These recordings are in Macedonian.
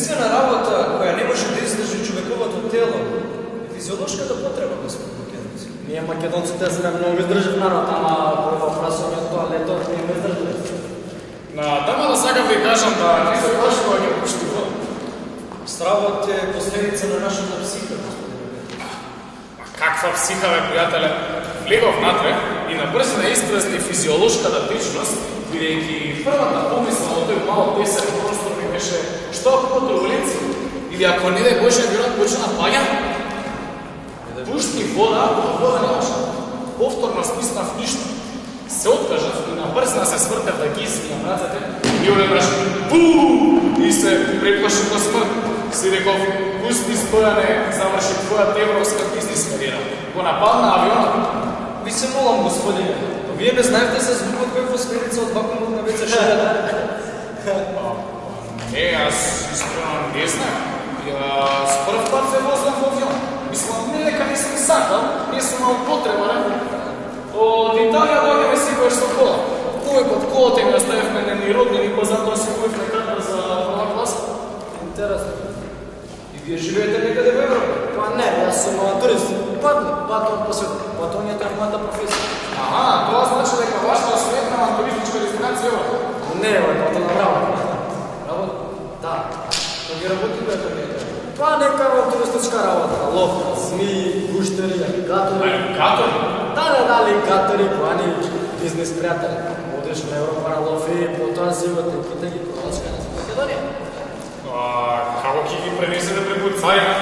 Единствена работа која не може да издржи човековото тело е физиолошката потреба, господи македонци. Ние македонците сме многу издржив народ, ама прво прашање од тоалетот не ме издржи. Тама да сакам ви кажам да не се лоши кога ги пушти вода. Стравот е последица на нашата психа, господи. Каква психа, бе, пријателе? Влегов натре и набрзина испразни физиолошката течност, бидејќи првата помисла од тој мал тесен простор ми беше што ако турбуленција или ако не дај Боже авионот почна паѓа, пушти вода немаше. Повторно списнав ништо. Се откажав и набрзина се свртев да ги извијам рацете и одеднаш бум! И се преплашив до смрт. Си реков, пусти Стојане, заврши твојата европска бизнес кариера. Го нападна авионот. Ви се молам, господине, вие не знаете за звукот кој последица од вакуумот на ВЦ шарата? Не, јас искрено не знам. Јас прв пат се возам во авион. Мислам, не дека не сум сакал, не сум имал потреба, не? Од Италија дојдеме секојаш со кола. Кој под колата ми оставивме ни родни, ни позатоа си купивме карта за прва класа. Интересно. И вие живеете некаде во Европа? Па не, јас сум турист. Патувам по светот. Патувањето е мојата професија. Тоа значи дека вашата светна туристичка дестинација е Европа. Не, бе, тоа на работа. Работа? Да. Кој ги работи бе тоа? Па нека туристичка работа. Лов, змии, гуштери, алигатори. Алигатори? Да, алигатори, плани, бизнес пријатели. Одеш на Европа на лов и потоа зивот и ките ги продаваш кај нас во Македонија. Како ќе ги пренесете преку царина?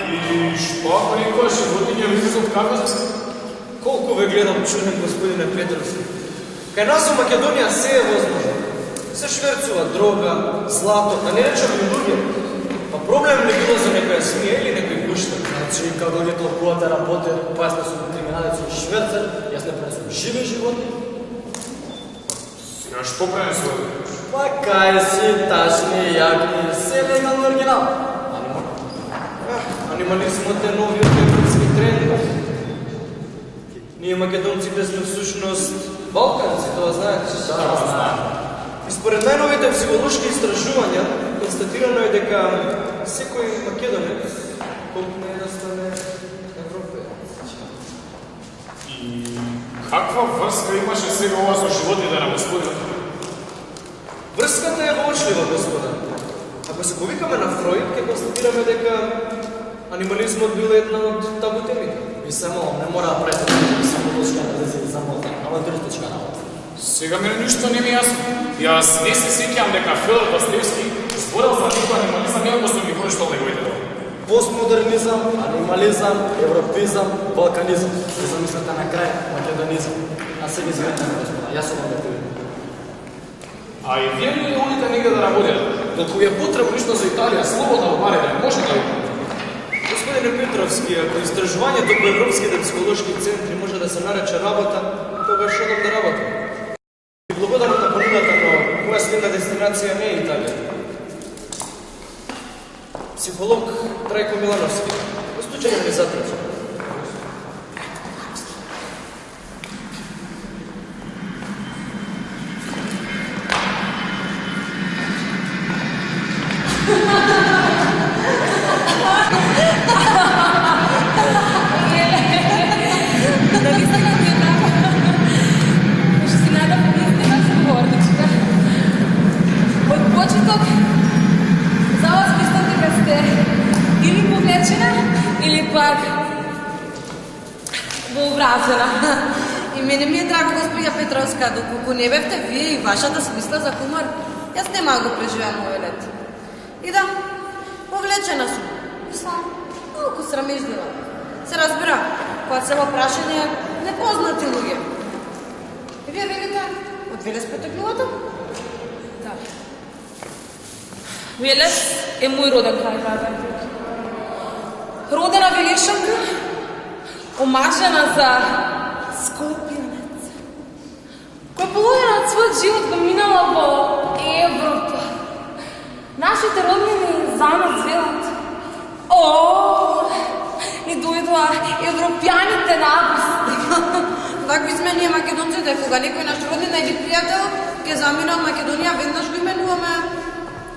И што ако некоја животиња излезе од каркаса? Колку ве гледам чуден, господине Петровски. Кај нас во Македонија се е возможно. Се шверцува дрога, злато, да не речем и луѓе. Па проблем не било за некоја смија или некој гуштер. Значи, како ги толкувате работи, па јас не сум криминалец и шверцер, јас не пренесувам живи животни. Сега што пренесувате? Па кај си, ташни, јагни, се легално оригинал. Анимализмот е новиот европски тренд. Ние македонците сме всушност балканци, тоа знаете? Да, знаем. И според најновите психолошки истражувања, констатирано е дека секој македонец колкне да стане европеец. И каква врска имаше сега ова со животите на господинот? Врската е воочлива, господа. Ако се повикаме на Фройд, ќе констатираме дека анимализмот бил една од табу темите. И се молам, не мора да правите само лошка анализи за мода, авантуристичка работа. Сега мене ништо не ми јасно. Јас не се сеќавам дека Федор Достоевски зборел за некој анимализам, иако сум ги прочитал неговите дела. Постмодернизам, анимализам, европизам, балканизам. И замислете на крај македонизам. А се ги извинете, господа, јас сум објективен. А и вие ли одите негде да работите? Доколку е потребно ништо за Италија, слободно во барите, може да ви? Господине Петровски, ако истражувањето по европските психолошки центри може да се нарече работа, тогаш одам да работам. И благодарам на понудата, но моја следна дестинација не е Италија. Психолог Трајко Милановски. Постучање ми затрача. И мене ми е драго, господја Петровска, доколку не бевте вие и вашата смисла за хумор, јас нема да го преживеам овој лет. И да, повлечена сум. Мислам, малку срамежлива. Се разбира, кога се во прашање непознати луѓе. И вие велите, од Велес потекнувате? Да. Велес е мој роден крај, родена Велешанка, омажена за Скопјанец, која половина од својот живот го минала во Европа. Нашите роднини за нас велат: о, ни дојдоа европјаните напусти. Такви сме ние македонците, кога некој наш роднина или пријател ќе замина од Македонија, веднаш го именуваме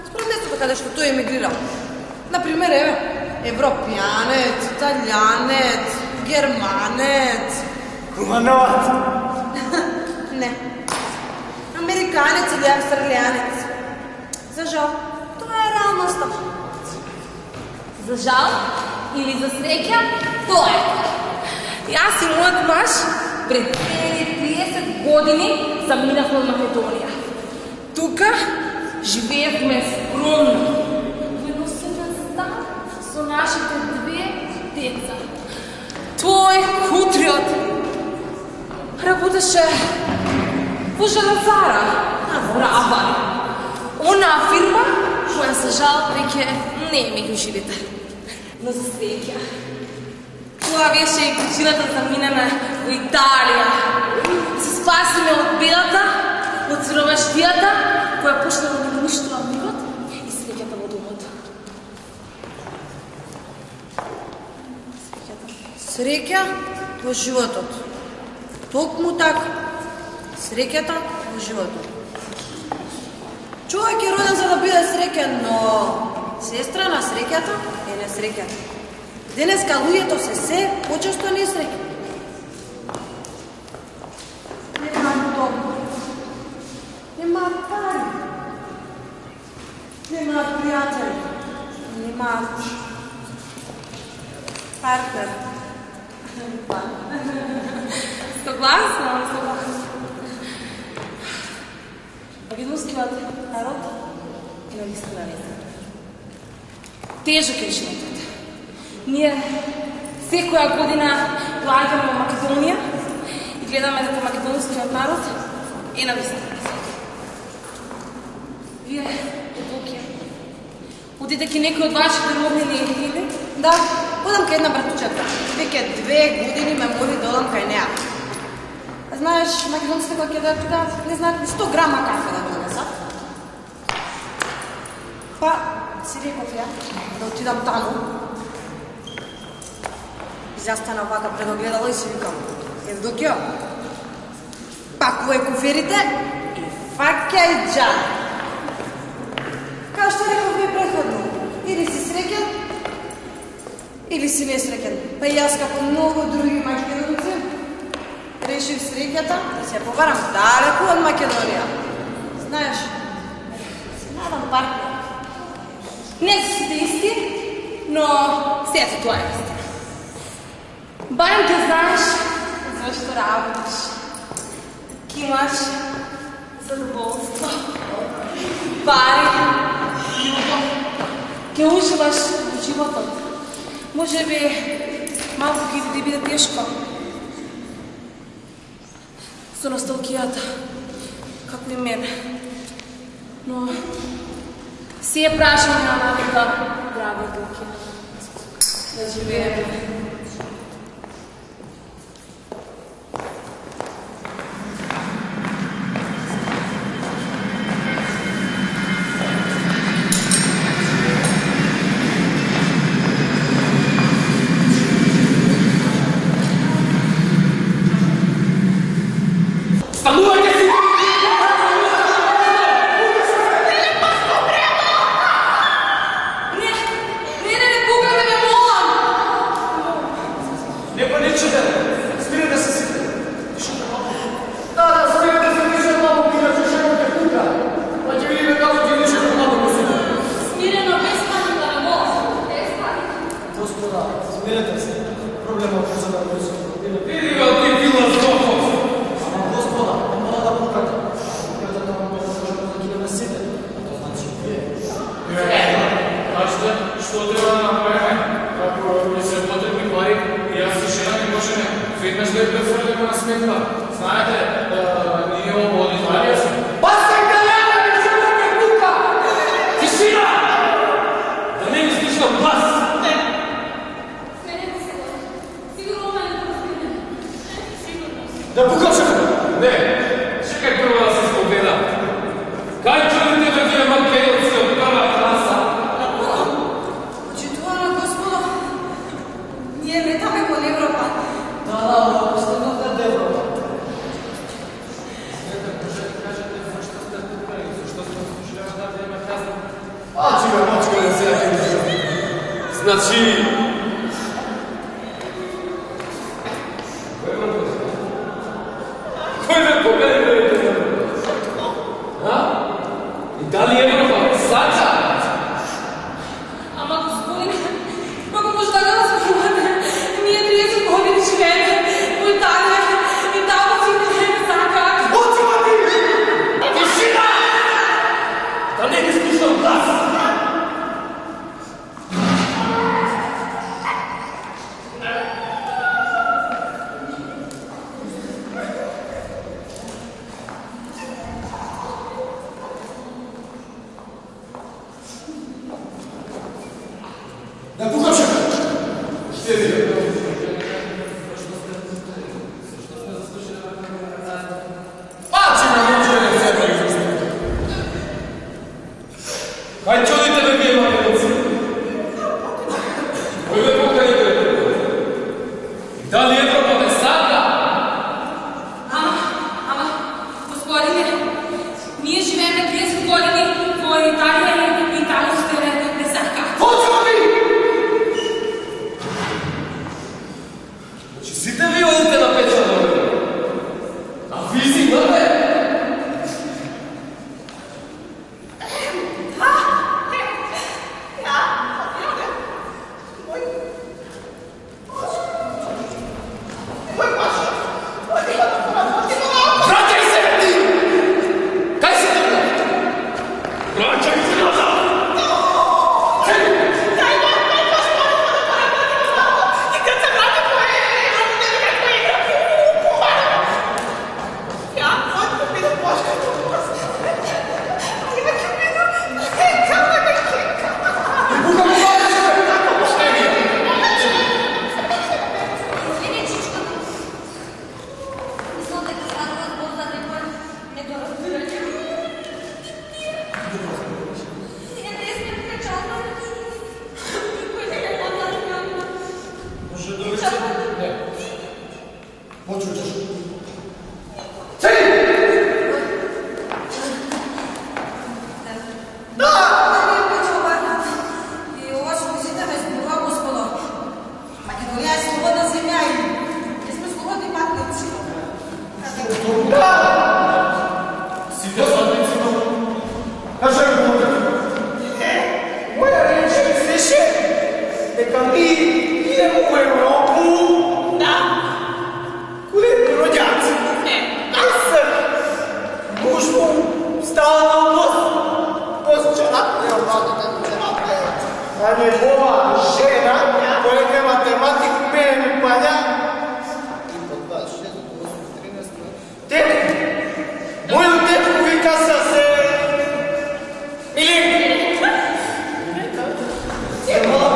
според местото каде што тој емигрирал. Например, еве, европјанец, италијанец, германец. Кумановат. Не. Американец или австралијанец. За жал, тоа е реалноста. За жал или за среќа, тоа е. Јас и мојот маж пред 30 години заминавме од Македонија. Тука живеевме скромно. Во едносебен стан со нашите 2 деца. Тој хутриот работеше во железара во Рабај. Онаа фирма која за жал веќе не е меѓу живите. Но за среќа, тоа беше и причината да заминеме во Италија. Се спасиме од белата, од сиромаштијата, која почнала да ни уништува мирот и среќата во домот. Среќа во животот. Токму така. Среќата во животот. Човек е роден за да биде среќен, но сестра на среќата е несреќата. Денеска луѓето се почесто несреќни. Немаат дом. Немаат пари. Немаат пријатели. Немаат партнер. Согласна. Македонскиот народ е навистина несреќен. Тежок е животот. Ние секоја година доаѓаме во Македонија и гледаме дека македонскиот народ е навистина несреќен. Вие, Евдокија, одидејќи некој од вашите роднини или? Да, одам кај една братучета. Веќе 2 години ме моли да одам кај неа. Знаеш, македонците кога ќе дојдат тука, не знаат ни 100 грама кафе да донесат. Па, си реков ја, да отидам таму. Застана вака пред огледало и си викам, Евдокио, пакувај куферите и фаќај џар. Као што реков ви претходно, или си среќен, или си несреќен. Па и јас како многу други македонци решив среќата да се побарам далеку од Македонија. Знаеш, си надам партнер. Не се сите исти, но сето тоа е истина. Барем ќе знаеш зашто работиш. Ки имаш задоволство, пари, љубов. Ќе уживаш во животот. Може би малку ќе да биде тешко. Со носталгијата, како и мене. Но си е прашање на навика, драга Евдокија. Да живееме. Станувајте си! Не, пугате ме, молам! Не па не чуде, спирате се си. Да, спирате се, више малко, иначе шегот е тука. Па ќе видиме како ќе више малко го сине. Смирено, без паника, не молам. Без паника. Господа, смирете се. Проблемот е за да го се. Иди га ти била злохот! Ама Господа, не мора да пукате. Пукате вам може да гинеме сите. А тоа значи вие. Кажете, што треба да направиме? Како ни се потребни пари, и јас и жена не можеме веднаш да ја префрлиме на сметка. Знаете, ние од Италија сме. Баста италијана, не шегот е тука! Тишина! Да не ми слушам глас! Смирете се, сигурно ме не разбирате. Сигурно. Да пукаше! Не, чекај прво да се спогледа. Кај чудите да вие македонци од прва класа? Почитувана Господо, ние летаме кон Европа. Да, останете до Европа. Кажете, зашто сте тука и зашто сте слушали да ме казвам? А, чека, се најдеш. Значи... Кој ме победи? А? И дали Европа сака? Ама, господине, како може така да зборувате? Ние 30 години живееме во Италија и таму сите не сакаат. Оцima ти! Тишина! Да не ги слушам глас! Да пукам шеф! Ще ви. Пачи на мочене цепа изостите. Кај чудите ме вие мајници? Кој ме поканите? Дали Европа не сака? Ама, господине, ние живееме 30 години во Италија и италијските не сакаат. Оцема ти! Значи сите ви одите на печа на време. А ви си имате? Враќај се, ти! Кај си тргна? Враќај се назад! Извини, чичката. Мислам дека станува збор за некој недоразбирање. Ние не сме вклучани. Никој не е подразбиран. Може да ви не. Почуќаш. И ова што мислите ме зборува, господо. Македонија е слободна земја и ние сме слободни патници. Сите садници. Кажа ми го. Моја рече свеше дека ми идемо во Европу. Да. Кој е роѓаци? Аз сам. Мушмо става на обоз. Посчерат не обладите. А негова жена, која е математик, мене ми паѓа. Мојот дечко вика се... Милин! Се мала